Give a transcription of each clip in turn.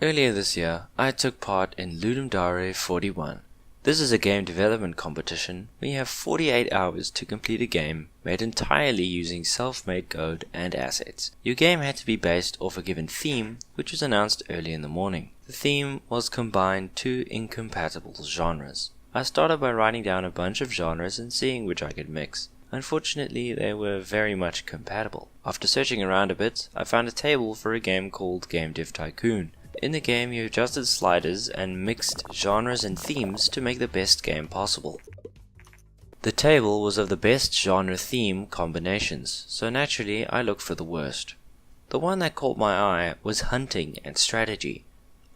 Earlier this year, I took part in Ludum 41. This is a game development competition where you have 48 hours to complete a game made entirely using self-made code and assets. Your game had to be based off a given theme, which was announced early in the morning. The theme was combine two incompatible genres. I started by writing down a bunch of genres and seeing which I could mix. Unfortunately, they were very much compatible. After searching around a bit, I found a table for a game called Game Dev Tycoon. In the game, you adjusted sliders and mixed genres and themes to make the best game possible. The table was of the best genre-theme combinations, so naturally I looked for the worst. The one that caught my eye was hunting and strategy.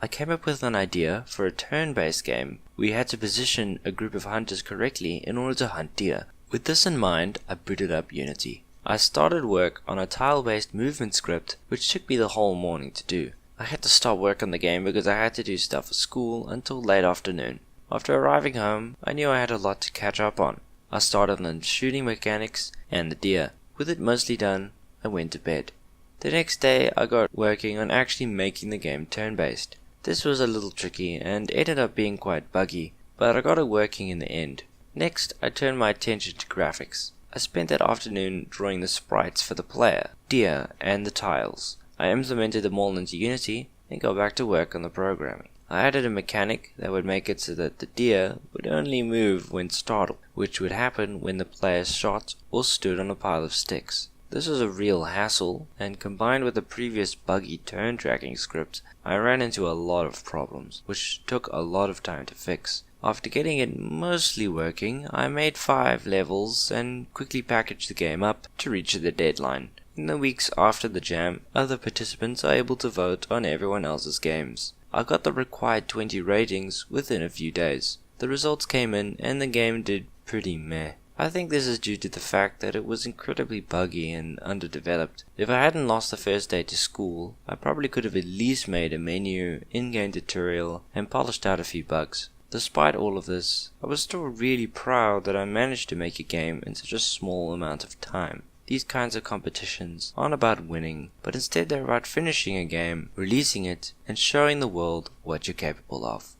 I came up with an idea for a turn-based game where you had to position a group of hunters correctly in order to hunt deer. With this in mind, I booted up Unity. I started work on a tile-based movement script which took me the whole morning to do. I had to stop work on the game because I had to do stuff for school until late afternoon. After arriving home, I knew I had a lot to catch up on. I started on shooting mechanics and the deer. With it mostly done, I went to bed. The next day, I got working on actually making the game turn-based. This was a little tricky and ended up being quite buggy, but I got it working in the end. Next, I turned my attention to graphics. I spent that afternoon drawing the sprites for the player, deer, and the tiles. I implemented them all into Unity and got back to work on the programming. I added a mechanic that would make it so that the deer would only move when startled, which would happen when the player shot or stood on a pile of sticks. This was a real hassle, and combined with the previous buggy turn tracking script, I ran into a lot of problems, which took a lot of time to fix. After getting it mostly working, I made 5 levels and quickly packaged the game up to reach the deadline. In the weeks after the jam, other participants are able to vote on everyone else's games. I got the required 20 ratings within a few days. The results came in and the game did pretty meh. I think this is due to the fact that it was incredibly buggy and underdeveloped. If I hadn't lost the first day to school, I probably could have at least made a menu, in-game tutorial, and polished out a few bugs. Despite all of this, I was still really proud that I managed to make a game in such a small amount of time. These kinds of competitions aren't about winning, but instead they're about finishing a game, releasing it, and showing the world what you're capable of.